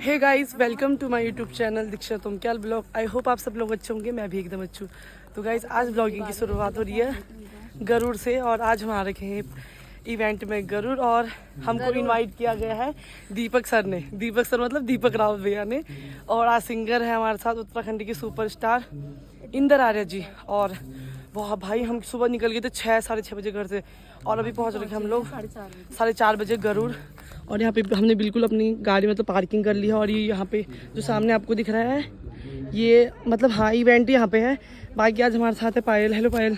Hey guys, welcome to my YouTube channel Diksha तुमक्याल blog. I hope आप सब लोग अच्छे होंगे, मैं भी एकदम अच्छी हूँ। तो गाइस, आज ब्लॉगिंग की शुरुआत हो रही है गरुड़ से और आज हम आ रखे हैं इवेंट में गरुड़ और हमको इनवाइट किया गया है दीपक सर ने। दीपक सर मतलब दीपक रावत भैया ने। और आज सिंगर है हमारे साथ उत्तराखंड के सुपरस्टार इंदर आर्य जी। और वाह भाई, हम सुबह निकल गए थे 6-6:30 बजे घर से और अभी पहुंच रहे हम लोग 4:30 बजे गरुड़। और यहाँ पे हमने बिल्कुल अपनी गाड़ी मतलब पार्किंग कर ली है। और ये यहाँ पे जो सामने आपको दिख रहा है ये मतलब हाँ इवेंट यहाँ पे है। बाकी आज हमारे साथ है पायल। हेलो पायल,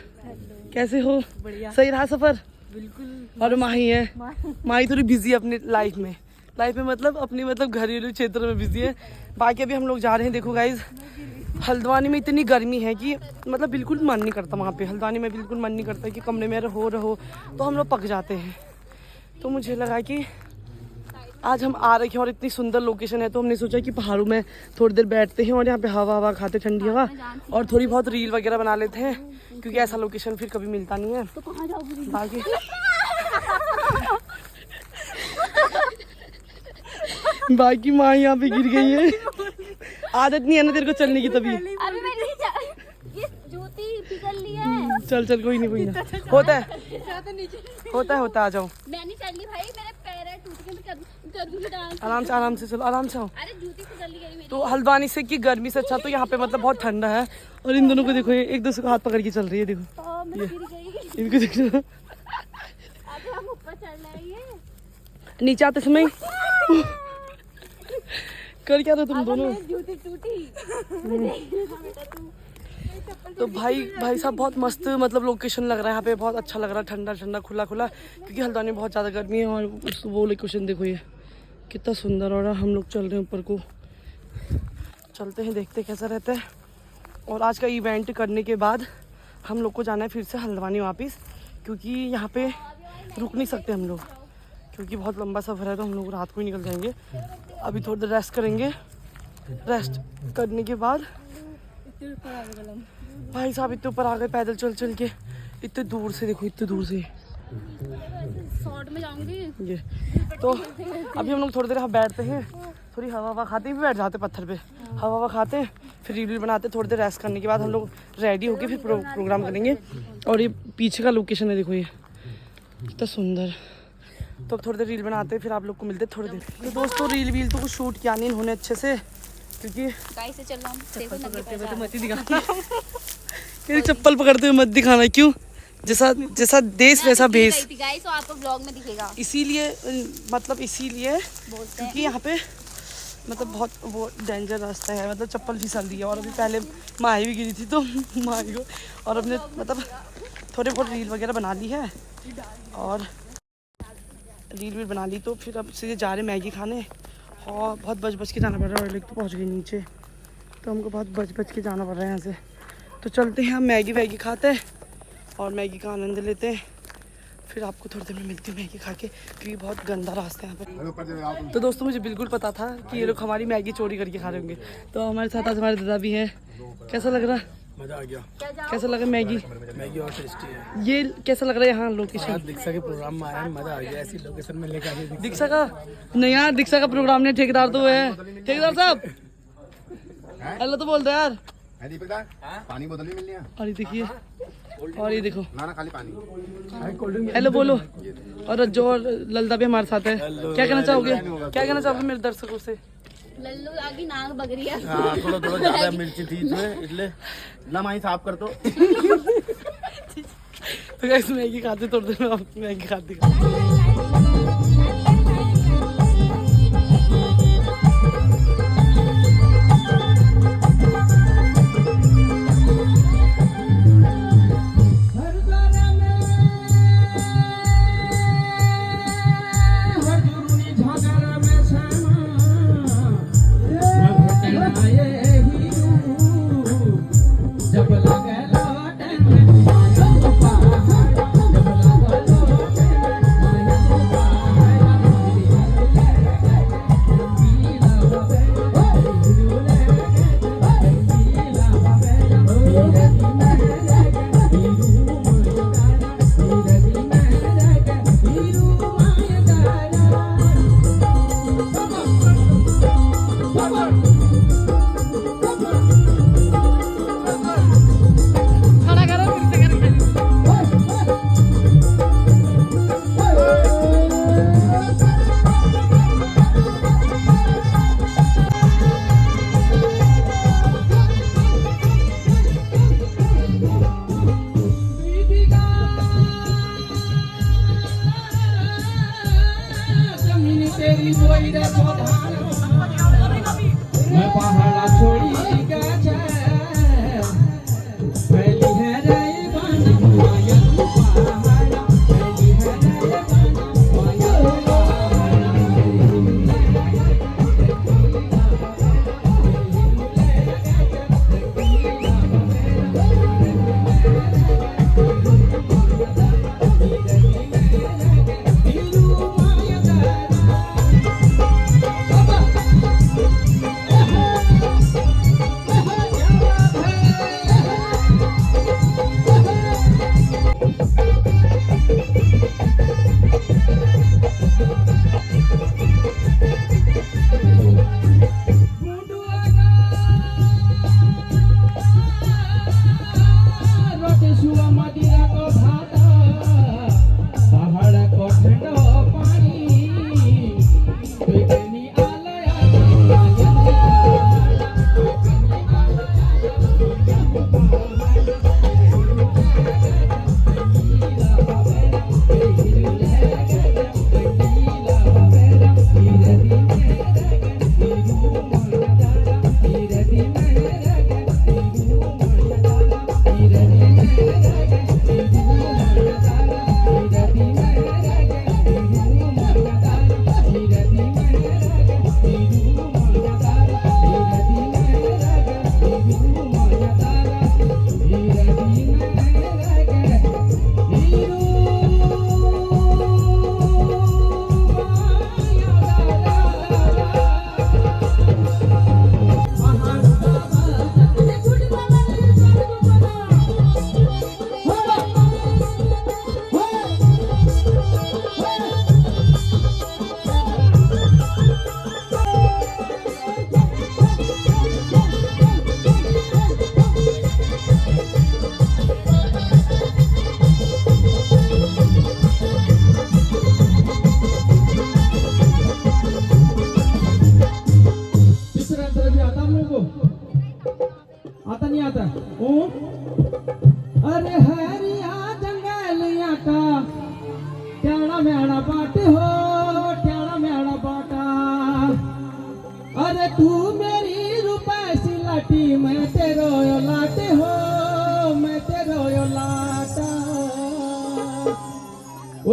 कैसे हो? बढ़िया। सही रहा सफर? बिल्कुल। और माही है, माही थोड़ी बिजी है अपनी लाइफ में मतलब अपनी मतलब घरेलू क्षेत्र में बिजी है। बाकी अभी हम लोग जा रहे हैं। देखो गाइज, हल्द्वानी में इतनी गर्मी है कि मतलब बिल्कुल मन नहीं करता वहाँ पे। हल्द्वानी में बिल्कुल मन नहीं करता कि कमरे में रहो तो हम लोग पक जाते हैं। तो मुझे लगा कि आज हम आ रहे हैं और इतनी सुंदर लोकेशन है तो हमने सोचा कि पहाड़ों में थोड़ी देर बैठते हैं और यहाँ पे हवा खाते, ठंडी हवा, और थोड़ी बहुत रील वगैरह बना लेते हैं क्योंकि ऐसा लोकेशन फिर कभी मिलता नहीं है। तो कहाँ जाओगे? बाकी माँ यहाँ पे गिर गई है। आदत नहीं है ना तेरे को चलने की, तभी जूती पिघल ली है। चल कोई नहीं होता है आ जाओ। मैं नहीं चल ली भाई, मेरे पैर टूट गए। आराम से चलो, आराम से आओ। अरे जूती पिघल ली मेरी। तो हल्द्वानी से की गर्मी से अच्छा तो यहाँ पे मतलब बहुत ठंडा है। और इन दोनों को देखो, ये एक दूसरे को हाथ पकड़ के चल रही है। देखो मैं गिर गई। इनको देखो, अबे हम ऊपर चढ़ रहे हैं। ये नीचे आते समय कर क्या रहे तुम दोनों? जूती टूटी। तो भाई साहब बहुत मस्त मतलब लोकेशन लग रहा है यहाँ पे। बहुत अच्छा लग रहा है, ठंडा खुला क्योंकि हल्द्वानी में बहुत ज़्यादा गर्मी है। और वो लोकेशन देखो, ये कितना सुंदर। और हम लोग चल रहे हैं ऊपर को, चलते हैं, देखते कैसा रहता है। और आज का इवेंट करने के बाद हम लोग को जाना है फिर से हल्द्वानी वापस, क्योंकि यहाँ पे रुक नहीं सकते हम लोग क्योंकि बहुत लंबा सफ़र है। तो हम लोग रात को ही निकल जाएंगे। अभी थोड़ी देर रेस्ट करेंगे। रेस्ट करने के बाद भाई साहब इतने ऊपर आ गए पैदल चल के। इतने दूर से देखो, इतने दूर से शॉर्ट में जाऊंगी। ये तो अभी हम लोग थोड़ी देर यहाँ बैठते हैं, थोड़ी हवा खाते भी बैठ जाते पत्थर पे, हवा खाते फिर रील बनाते। थोड़ी देर रेस्ट करने के बाद हम लोग रेडी होके फिर प्रोग्राम करेंगे। और ये पीछे का लोकेशन है, देखो ये कितना सुंदर। तो अब थोड़ी देर रील बनाते फिर आप लोग को मिलते थोड़ी देर। तो दोस्तों रील तो कुछ शूट किया नहीं इन्होंने अच्छे से, क्योंकि चप्पल पकड़ते हुए मत दिखाना। क्यों? जैसा देश वैसा भेष। तो आपको ब्लॉग में दिखेगा। इसीलिए क्योंकि यहाँ पे मतलब बहुत वो डेंजर रास्ता है, मतलब चप्पल फिसल रही है। और अभी पहले माही भी गिरी थी तो माही को और अपने मतलब थोड़े बहुत रील वगैरह बना ली है। और रील बना ली तो फिर अब सीधे जा रहे मैगी खाने। और बहुत बच के जाना पड़ रहा है। और लेक तो पहुँच गए नीचे, तो हमको बहुत बच के जाना पड़ रहा है यहाँ से। तो चलते हैं हम मैगी खाते हैं और मैगी का आनंद लेते हैं। फिर आपको थोड़ी देर में मिलती हूँ मैगी खा के, क्योंकि बहुत गंदा रास्ता है यहाँ पर। तो दोस्तों मुझे बिल्कुल पता था कि ये लोग हमारी मैगी चोरी करके खा रहे होंगे। तो हमारे साथ आज हमारे दादा भी हैं। कैसा लग रहा है? मजा आ गया। कैसा लगा मैगी और टेस्टी है। ये कैसा लग रहा है यहाँ लोकेशन? दीक्षा के प्रोग्राम में आया, मजा आ गया। ऐसी लोकेशन में लेकर आए। दीक्षा का नहीं यार, दीक्षा का प्रोग्राम नहीं, ठेकेदार तो है। ठेकेदार साहब हेलो तो बोल दो यार। पानी बोतल भी मिलनी है। और ये देखिए, और ये देखो ना खाली पानी। हेलो बोलो। और जो ललदा भी हमारे साथ है। क्या कहना चाहोगे मेरे दर्शकों से? लल्लू आगे नाक बगरी है। थोड़ा ज्यादा मिर्ची थी इसलिए लमाई साफ कर दो। तो गाइस मैगी खाते थोड़ी देर में, मैगी खाते रुको आता नहीं आता ओ अरे हरिया जंगलिया का ट्याड़ा म्याड़ा बाट हो ट्याड़ा म्याड़ा बाटा अरे तू मेरी रुपैसी लाटी मैं तेरो लाटे हो मैं तेरो लाटा ओ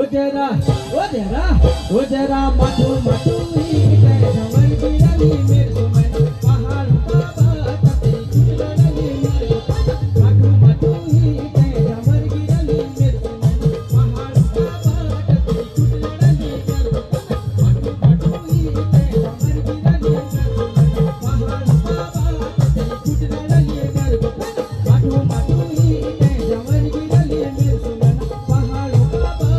जरा मधु मधु ही झमर गिरली मेरे सुमन पहाड़ बाबा तते लड़ली मेरे मधु मधु ही झमर गिरली मेरे सुमन पहाड़ बाबा तते लड़ली मेरे मधु मधु ही झमर गिरली मेरे सुमन पहाड़ बाबा तते लड़ली मेरे मधु मधु ही झमर गिरली मेरे सुमन पहाड़ बाबा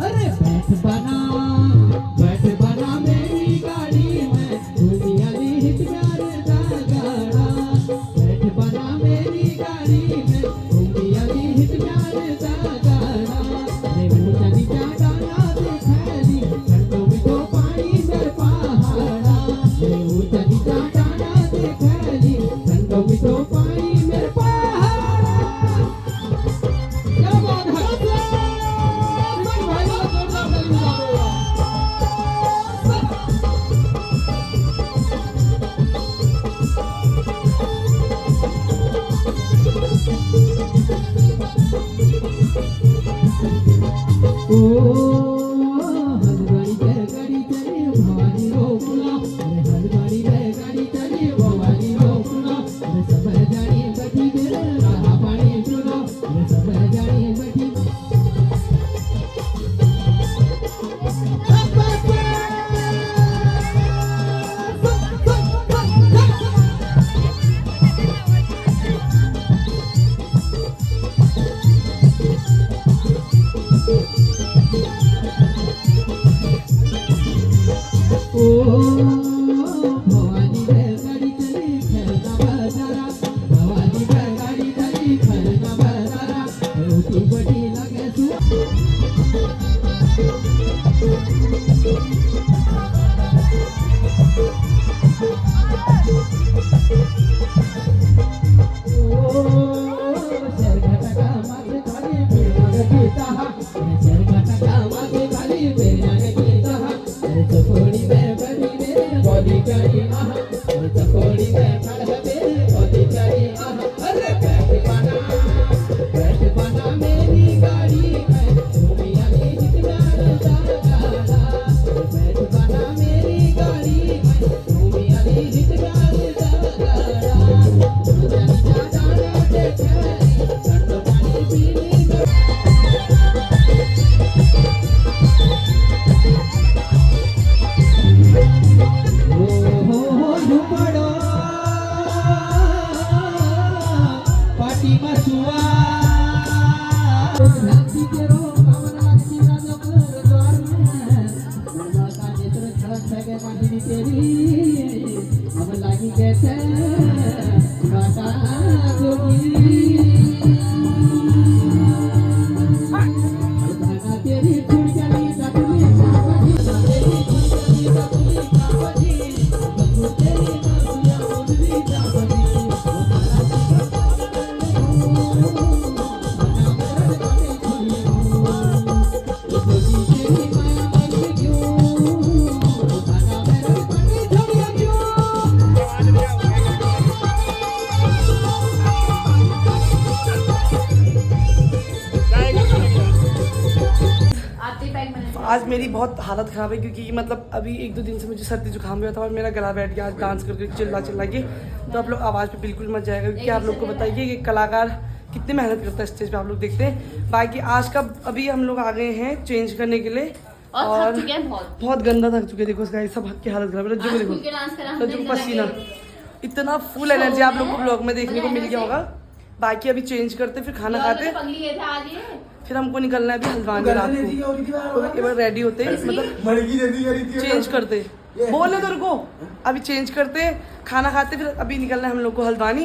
अरे बैठ बना मेरी गाड़ी में दुनिया ली हिट प्यारे दा गाड़ा बैठ बना मेरी गाड़ी में दुनिया ली हिट प्यारे दा गाड़ा रे मुझे दी जाना दिखाली ठंडो में तो पानी मेरे पहाड़ा रे मुझे दी जाना दिखाली ठंडो में तो पानी मेरे पहाड़ा क्या बात है ओ हलवाई गाड़ी चली भवानी रोकना अरे हलवाई गाड़ी चली भवानी रोकना अरे सब जानी बैठी मेरे राह पानी सुनो अरे सब जानी बैठी ओ भवानी गाड़ी चली खेलना बाजारा भवानी गाड़ी चली खेलना बाजारा रोटी बड़ी लगे थोड़ी मैं बड़ी पशुआ धरती के रो पवन लक्ष्मी राजपुर द्वार में गंगा का नेत्र खड़क सके माहिनी तेरी अब लागी कैसे बाटा जोगी धागा तेरी छूट गई डबली कावजी तेरी छूट गई डबली कावजी बंधु तेरी नासिया उड़वी जावजी आज मेरी बहुत हालत ख़राब है क्योंकि मतलब अभी 1-2 दिन से मुझे सर्दी जुकाम हुआ था और मेरा गला बैठ गया आज डांस करके चिल्ला के। तो आप लोग आवाज़ पे बिल्कुल मत जाएगा क्योंकि आप लोग को बताइए कि कलाकार कितनी मेहनत करता है स्टेज पे, आप लोग देखते हैं। बाकी आज का अभी हम लोग आ गए हैं चेंज करने के लिए और थक चुके हैं बहुत गंदा थक चुके हैं। देखो गाइस सब की हालत खराब है। रज्जू को देखो, रज्जू को पसीना, इतना फुल एनर्जी आप लोग को ब्लॉग में देखने को मिल गया होगा। बाकी अभी चेंज करते फिर खाना खाते फिर हमको निकलना है अभी हल्द्वानी रात को। एक बार रेडी होते मतलब चेंज करते बोले तो रुको, अभी चेंज करते खाना खाते फिर अभी निकलना है हम लोग को हल्द्वानी।